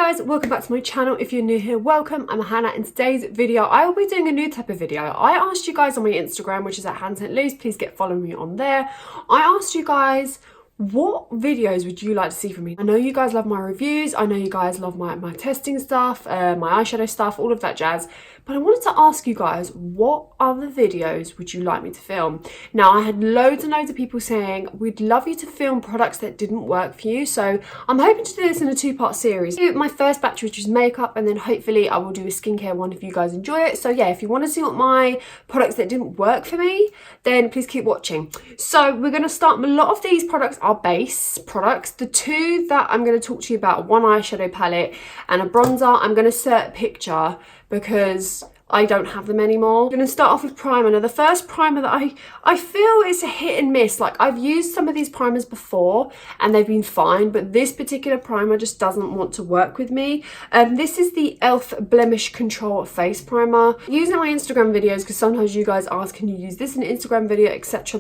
guys, welcome back to my channel. If you're new here, welcome. I'm Hannah. In today's video, I will be doing a new type of video. I asked you guys on my Instagram, which is at hanstluce, please get following me on there. I asked you guys, what videos would you like to see from me? I know you guys love my reviews. I know you guys love my testing stuff, my eyeshadow stuff, all of that jazz. But I wanted to ask you guys, what other videos would you like me to film? Now, I had loads and loads of people saying, we'd love you to film products that didn't work for you. So I'm hoping to do this in a two-part series. My first batch, which is makeup, and then hopefully I will do a skincare one if you guys enjoy it. So yeah, if you want to see what my products that didn't work for me, then please keep watching. So we're going to start, a lot of these products are base products. The two that I'm going to talk to you about, one eyeshadow palette and a bronzer. I'm going to insert a picture because I don't have them anymore. I'm going to start off with primer. Now, the first primer that I feel is a hit and miss. Like, I've used some of these primers before and they've been fine, but this particular primer just doesn't want to work with me. This is the e.l.f. Blemish Control Face Primer. I use it in my Instagram videos because sometimes you guys ask, can you use this in an Instagram video, etc.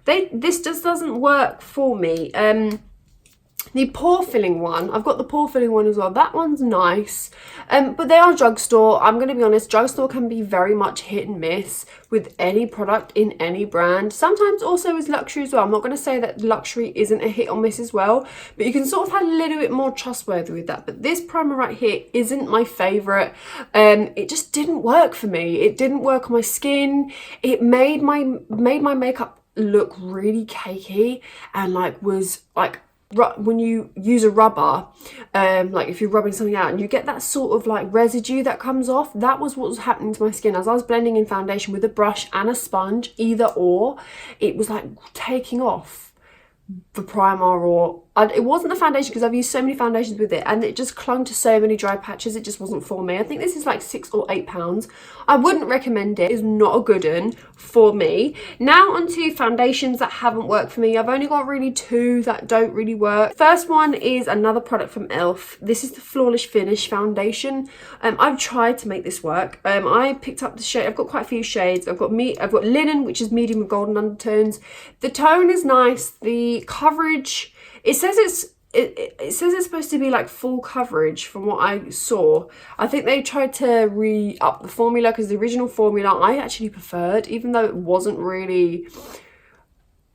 But this just doesn't work for me. The pore filling one, I've got the pore filling one as well. That one's nice, but they are drugstore. I'm going to be honest, drugstore can be very much hit and miss with any product in any brand. Sometimes also with luxury as well. I'm not going to say that luxury isn't a hit or miss as well, but you can sort of have a little bit more trustworthy with that. But this primer right here isn't my favourite. It just didn't work for me. It didn't work on my skin. It made my makeup look really cakey and was when you use a rubber, like if you're rubbing something out and you get that sort of like residue that comes off, that was what was happening to my skin as I was blending in foundation with a brush and a sponge, either or. It was like taking off the primer, or it wasn't the foundation because I've used so many foundations with it and it just clung to so many dry patches. It just wasn't for me. I think this is like £6 or £8. I wouldn't recommend it. It's not a good one for me. Now onto foundations that haven't worked for me. I've only got really two that don't really work. First one is another product from e.l.f. This is the Flawless Finish foundation. I've tried to make this work. I picked up the shade. I've got quite a few shades. I've got linen, which is medium with golden undertones. The tone is nice. The coverage, it says it's supposed to be like full coverage from what I saw. I think they tried to re-up the formula because the original formula I actually preferred, even though it wasn't really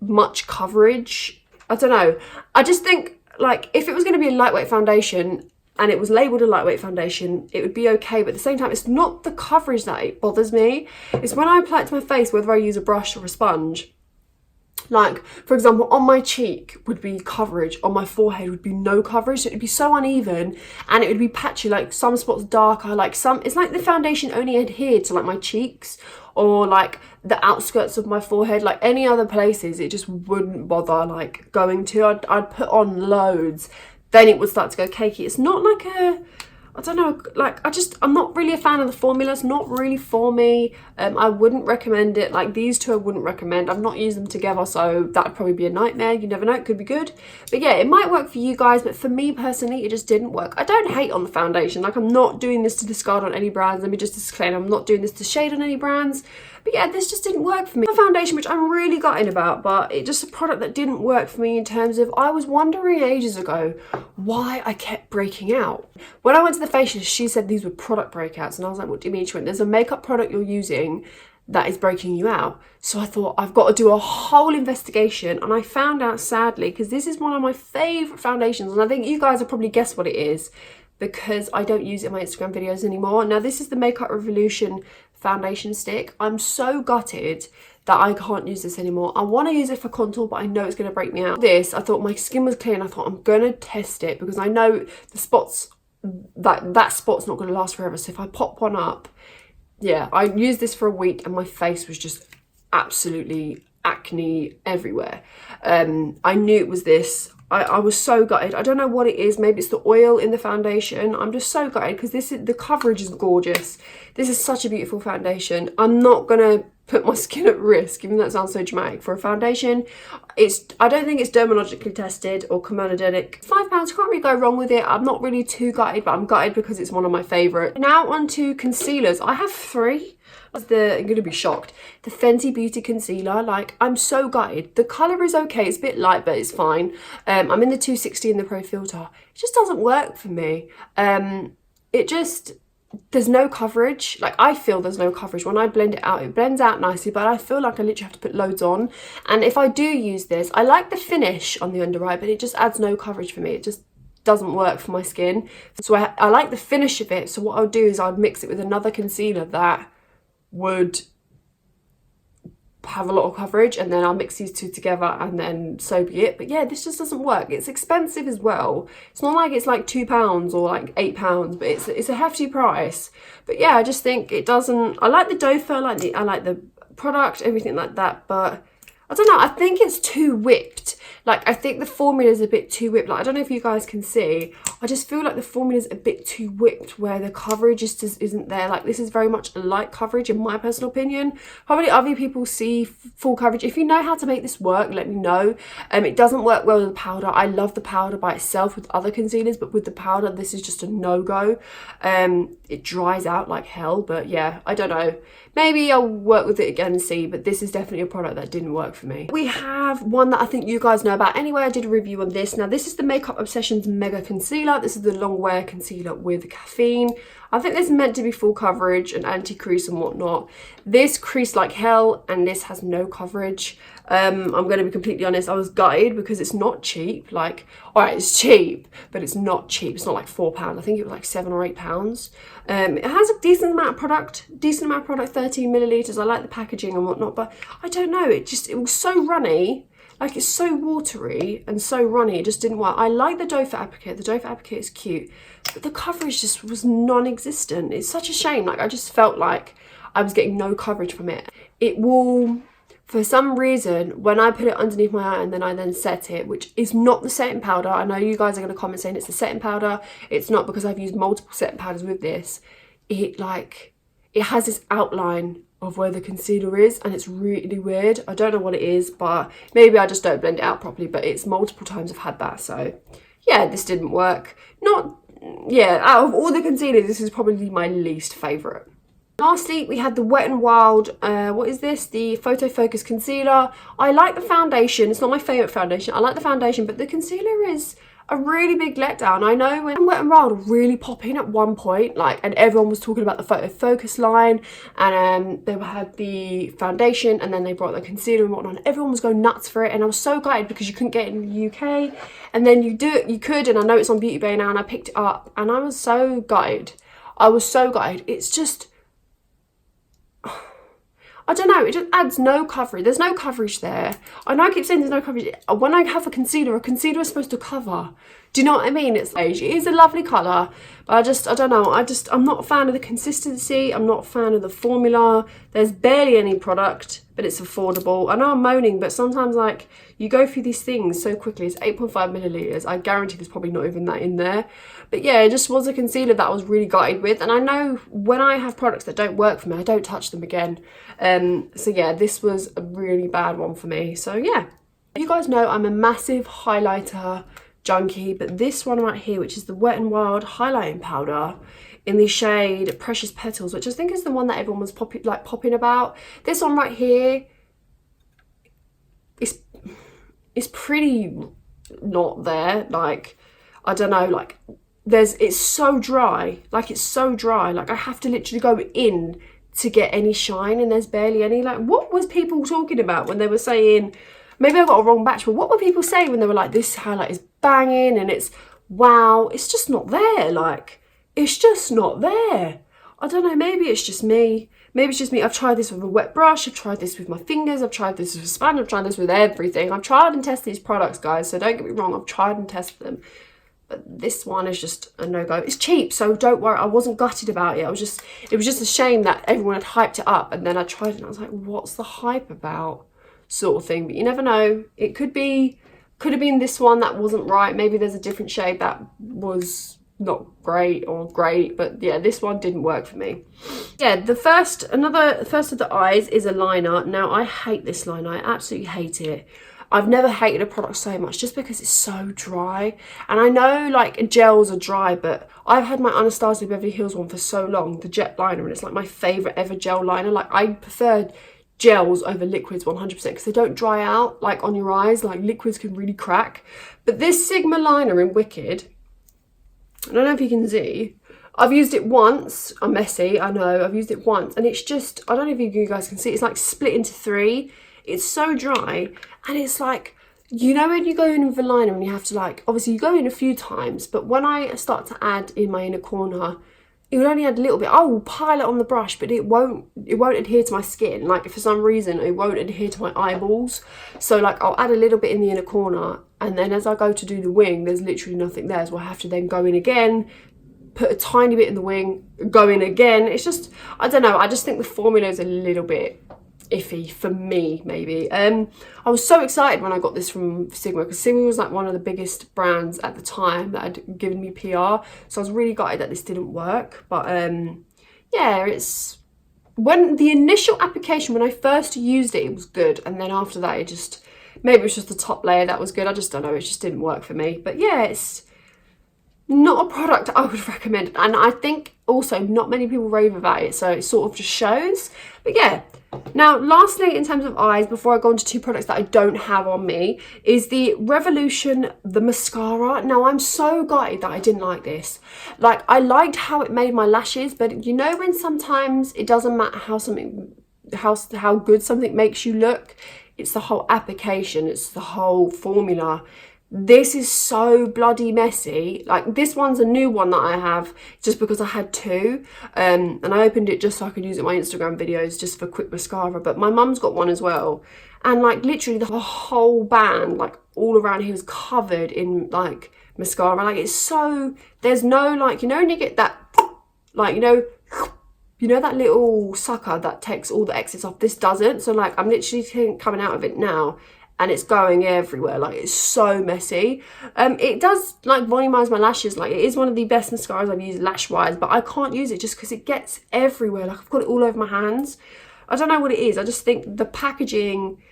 much coverage. I don't know. I just think like if it was going to be a lightweight foundation and it was labelled a lightweight foundation, it would be okay. But at the same time, it's not the coverage that it bothers me. It's when I apply it to my face, whether I use a brush or a sponge. Like, for example, on my cheek would be coverage, on my forehead would be no coverage. So it would be so uneven and it would be patchy, like some spots darker, like some, it's like the foundation only adhered to like my cheeks or like the outskirts of my forehead. Like any other places, it just wouldn't bother like going to. I'd put on loads, then it would start to go cakey. It's not like a, I don't know, like I'm not really a fan of the formula. It's not really for me. I wouldn't recommend it. Like these two I wouldn't recommend. I've not used them together, so that would probably be a nightmare. You never know, it could be good. But yeah, it might work for you guys, but for me personally, it just didn't work. I don't hate on the foundation. Like I'm not doing this to discard on any brands. Let me just disclaim, I'm not doing this to shade on any brands. But yeah, this just didn't work for me. A foundation which I'm really gutted about, but it's just a product that didn't work for me in terms of, I was wondering ages ago why I kept breaking out. When I went to the facialist, she said these were product breakouts, and I was like, what do you mean? She went, there's a makeup product you're using that is breaking you out. So I thought, I've got to do a whole investigation, and I found out, sadly, because this is one of my favourite foundations, and I think you guys have probably guessed what it is because I don't use it in my Instagram videos anymore. Now, this is the Makeup Revolution foundation stick. I'm so gutted that I can't use this anymore. I want to use it for contour, but I know it's going to break me out. This, I thought my skin was clear, and I thought I'm going to test it because I know the spots, that spot's not going to last forever. So if I pop one up, yeah, I used this for a week and my face was just absolutely acne everywhere. I knew it was this. I was so gutted. I don't know what it is. Maybe it's the oil in the foundation. I'm just so gutted because the coverage is gorgeous. This is such a beautiful foundation. I'm not gonna put my skin at risk, even though that sounds so dramatic. For a foundation, I don't think it's dermatologically tested or comedogenic. £5, can't really go wrong with it. I'm not really too gutted, but I'm gutted because it's one of my favourite. Now on to concealers. I have 3. I'm going to be shocked. The Fenty Beauty Concealer, like, I'm so gutted. The colour is okay, it's a bit light, but it's fine. I'm in the 260 in the Pro Filter. It just doesn't work for me. There's no coverage. Like, I feel there's no coverage. When I blend it out, it blends out nicely, but I feel like I literally have to put loads on. And if I do use this, I like the finish on the under eye, but it just adds no coverage for me. It just doesn't work for my skin. So I like the finish of it. So what I'll do is I'd mix it with another concealer that would have a lot of coverage, and then I'll mix these two together, and then so be it. But yeah, this just doesn't work. It's expensive as well. It's not like it's like £2 or like £8, but it's a hefty price. But yeah, I just think it doesn't. I like the doe fur, I like the product, everything like that, but I don't know, I think it's too whipped. Like, I think the formula is a bit too whipped. Like, I don't know if you guys can see. I just feel like the formula is a bit too whipped, where the coverage just isn't there. Like, this is very much a light coverage, in my personal opinion. Probably other people see full coverage. If you know how to make this work, let me know. It doesn't work well with the powder. I love the powder by itself with other concealers, but with the powder, this is just a no-go. It dries out like hell, but yeah, I don't know. Maybe I'll work with it again and see, but this is definitely a product that didn't work for me. We have one that I think you guys know about anyway. I did a review on this. Now, this is the Makeup Obsessions Mega Concealer. This is the long wear concealer with caffeine. I think this is meant to be full coverage and anti-crease and whatnot. This creased like hell, and this has no coverage. I'm going to be completely honest, I was gutted because it's not cheap. Like, all right, it's cheap, but it's not cheap. It's not like £4. I think it was like £7 or £8. It has a decent amount of product, 13 millilitres. I like the packaging and whatnot, but I don't know, it was so runny. Like, it's so watery and so runny, it just didn't work. I like the doe foot applicator. The doe foot applicator is cute, but the coverage just was non-existent. It's such a shame. Like, I just felt like I was getting no coverage from it. It will, for some reason, when I put it underneath my eye and then I set it, which is not the setting powder. I know you guys are going to comment saying it's the setting powder. It's not, because I've used multiple setting powders with this. It has this outline of where the concealer is, and it's really weird. I don't know what it is, but maybe I just don't blend it out properly, but it's multiple times I've had that. So yeah, this didn't work. Out of all the concealers, this is probably my least favourite. Lastly, we had the Wet n Wild, what is this? The Photo Focus Concealer. I like the foundation. It's not my favourite foundation. I like the foundation, but the concealer is a really big letdown. I know when Wet n Wild were really popping at one point, like, and everyone was talking about the Photo Focus line, and they had the foundation, and then they brought the concealer and whatnot, and everyone was going nuts for it, and I was so gutted because you couldn't get it in the UK, and then you could, and I know it's on Beauty Bay now, and I picked it up, and I was so gutted. I was so gutted. It's just, I don't know, it just adds no coverage. There's no coverage there. I know I keep saying there's no coverage. When I have a concealer is supposed to cover. Do you know what I mean? It is a lovely colour, but I don't know. I'm not a fan of the consistency. I'm not a fan of the formula. There's barely any product, but it's affordable. I know I'm moaning, but sometimes, like, you go through these things so quickly. It's 8.5 millilitres. I guarantee there's probably not even that in there. But yeah, it just was a concealer that I was really gutted with. And I know when I have products that don't work for me, I don't touch them again. So yeah, this was a really bad one for me. So yeah, you guys know I'm a massive highlighter junkie, but this one right here, which is the Wet n Wild highlighting powder in the shade Precious Petals, which I think is the one that everyone was popping about. This one right here is pretty not there. Like, I don't know, like, it's so dry. Like, it's so dry. Like, I have to literally go in to get any shine, and there's barely any. Like, what was people talking about when they were saying, maybe I got a wrong batch, but what were people saying when they were like, this highlight is banging and it's wow? It's just not there. Like, it's just not there. I don't know, maybe it's just me. Maybe it's just me. I've tried this with a wet brush. I've tried this with my fingers. I've tried this with a sponge. I've tried this with everything. I've tried and tested these products, guys, so don't get me wrong. I've tried and tested them. But this one is just a no-go. It's cheap, so don't worry. I wasn't gutted about it. It was just a shame that everyone had hyped it up, and then I tried it and I was like, what's the hype about? Sort of thing. But you never know. It could have been this one that wasn't right. Maybe there's a different shade that was not great or great, but yeah, this one didn't work for me. Yeah, the first of the eyes is a liner. Now, I hate this liner. I absolutely hate it. I've never hated a product so much just because it's so dry. And I know like gels are dry, but I've had my Anastasia Beverly Hills one for so long, the jet liner, and it's like my favourite ever gel liner. Like, I prefer gels over liquids 100% because they don't dry out like on your eyes. Like, liquids can really crack. But this Sigma liner in Wicked, I don't know if you can see, I've used it once. I'm messy, I know. I've used it once and it's just, I don't know if you guys can see, it's like split into 3. It's so dry and it's like, you know when you go in with a liner and you have to like, obviously you go in a few times, but when I start to add in my inner corner, it would only add a little bit. I will pile it on the brush, but it won't adhere to my skin. Like, for some reason, it won't adhere to my eyeballs. So like, I'll add a little bit in the inner corner and then as I go to do the wing, there's literally nothing there. So I have to then go in again, put a tiny bit in the wing, go in again. It's just, I don't know, I just think the formula is a little bit iffy for me, maybe. I was so excited when I got this from Sigma because Sigma was like one of the biggest brands at the time that had given me PR. So I was really gutted that this didn't work. But yeah, it's, when the initial application, when I first used it, it was good. And then after that, it just, maybe it was just the top layer that was good. I just don't know, it just didn't work for me. But yeah, it's not a product I would recommend. And I think also not many people rave about it. So it sort of just shows. But yeah. Now, lastly, in terms of eyes, before I go on to 2 products that I don't have on me, is the Revolution, the mascara. Now, I'm so gutted that I didn't like this. Like, I liked how it made my lashes, but you know when sometimes it doesn't matter how good something makes you look? It's the whole application, it's the whole formula. This is so bloody messy. Like, this one's a new one that I have just because I had 2. And I opened it just so I could use it in my Instagram videos just for quick mascara. But my mum's got one as well. And like literally the whole band, like all around here, was covered in like mascara. Like, it's so, there's no like, you know when you get that, like, you know that little sucker that takes all the excess off? This doesn't. So like, I'm literally coming out of it now and it's going everywhere. Like, it's so messy. It does like volumize my lashes. Like, it is one of the best mascaras I've used lash wise, but I can't use it just because it gets everywhere. Like, I've got it all over my hands. I don't know what it is. I just think the packaging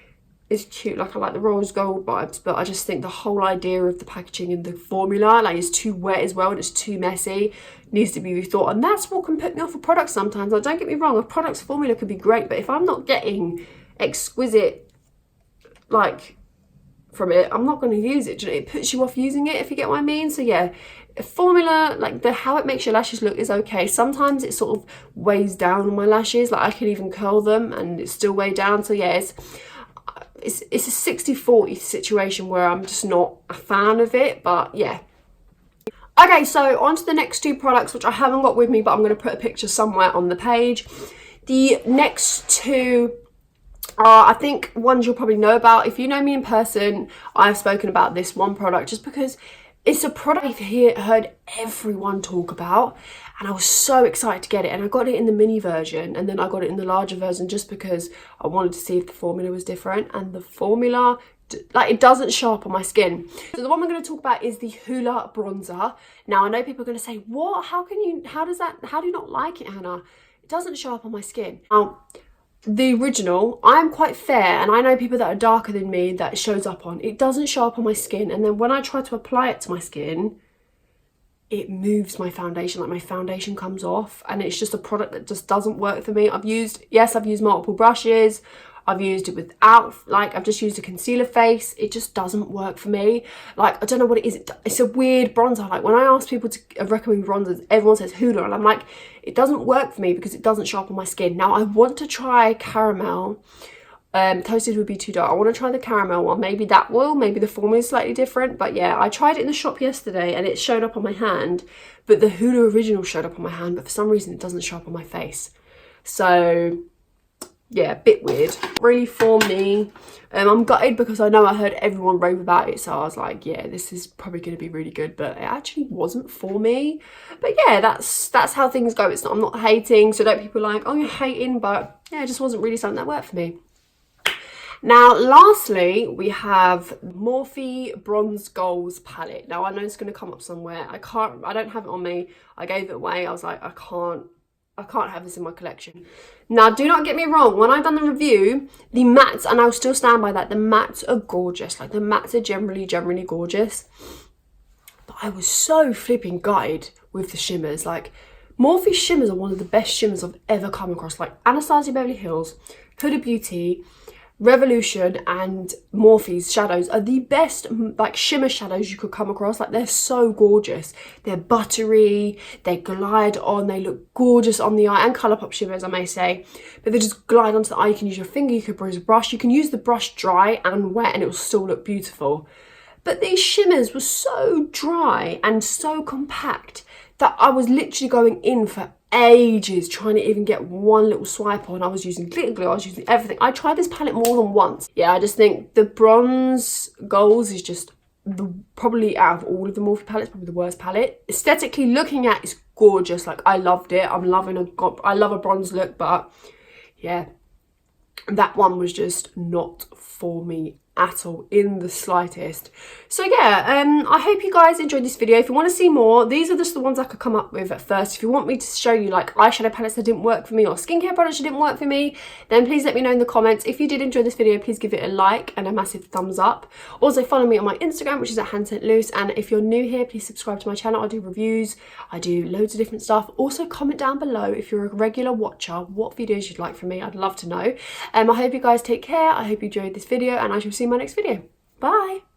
is cute. Like, I like the rose gold vibes, but I just think the whole idea of the packaging and the formula, like, is too wet as well and it's too messy. Needs to be rethought, and that's what can put me off a product sometimes. Like, don't get me wrong, a product's formula could be great, but if I'm not getting exquisite like from it, I'm not going to use it. It puts you off using it, if you get what I mean. So yeah, a formula, like how it makes your lashes look is okay. Sometimes it sort of weighs down on my lashes. Like, I can even curl them and it's still way down. So yeah, it's a 60-40 situation where I'm just not a fan of it. But yeah. Okay, so on to the next 2 products, which I haven't got with me, but I'm going to put a picture somewhere on the page. The next 2 I think ones you'll probably know about. If you know me in person, I've spoken about this one product just because it's a product I've heard everyone talk about, and I was so excited to get it. And I got it in the mini version and then I got it in the larger version just because I wanted to see if the formula was different. And the formula, like, it doesn't show up on my skin. So the one we're going to talk about is the Hoola bronzer. Now, I know people are going to say, what? How do you not like it, Hannah? It doesn't show up on my skin. The original, I'm quite fair, and I know people that are darker than me that it shows up on. It doesn't show up on my skin, and then when I try to apply it to my skin, it moves my foundation. Like, my foundation comes off, and it's just a product that just doesn't work for me. I've used multiple brushes. I've used it without, like, I've just used a concealer face. It just doesn't work for me. Like, I don't know what it is. It's a weird bronzer. Like, when I ask people to recommend bronzers, everyone says Hoola, and I'm like, it doesn't work for me because it doesn't show up on my skin. Now, I want to try caramel. Toasted would be too dark. I want to try the caramel one. Maybe that will. Maybe the formula is slightly different. But yeah, I tried it in the shop yesterday and it showed up on my hand. But the Hoola original showed up on my hand. But for some reason, it doesn't show up on my face. So yeah, a bit weird. Really for me. I'm gutted because I know I heard everyone rave about it. So I was like, yeah, this is probably going to be really good. But it actually wasn't for me. But yeah, that's how things go. I'm not hating. So don't people like, oh, you're hating. But yeah, it just wasn't really something that worked for me. Now, lastly, we have Morphe Bronze Goals palette. Now, I know it's going to come up somewhere. I don't have it on me. I gave it away. I was like, I can't I can't have this in my collection. Now, do not get me wrong. When I've done the review, the mattes, and I'll still stand by that, the mattes are gorgeous. Like, the mattes are generally gorgeous. But I was so flipping gutted with the shimmers. Like, Morphe shimmers are one of the best shimmers I've ever come across. Like, Anastasia Beverly Hills, Huda Beauty, Revolution and Morphe's shadows are the best like shimmer shadows you could come across. Like, they're so gorgeous. They're buttery, they glide on, they look gorgeous on the eye, and Colourpop shimmers, I may say, but they just glide onto the eye. You can use your finger, you could use a brush, you can use the brush dry and wet and it will still look beautiful. But these shimmers were so dry and so compact that I was literally going in for ages trying to even get one little swipe on. I was using glitter glue, I was using everything. I tried this palette more than once. Yeah, I just think the Bronze Goals is just probably out of all of the Morphe palettes, probably the worst palette. Aesthetically looking at, it's gorgeous. Like, I loved it. I love a bronze look, but yeah, that one was just not for me at all, in the slightest. So yeah, I hope you guys enjoyed this video. If you want to see more, these are just the ones I could come up with at first. If you want me to show you like eyeshadow palettes that didn't work for me or skincare products that didn't work for me, then please let me know in the comments. If you did enjoy this video, please give it a like and a massive thumbs up. Also follow me on my Instagram, which is at hanstluce, and if you're new here, please subscribe to my channel. I do reviews, I do loads of different stuff. Also comment down below if you're a regular watcher what videos you'd like from me. I'd love to know. I hope you guys take care. I hope you enjoyed this video, and I shall see you in my next video. Bye.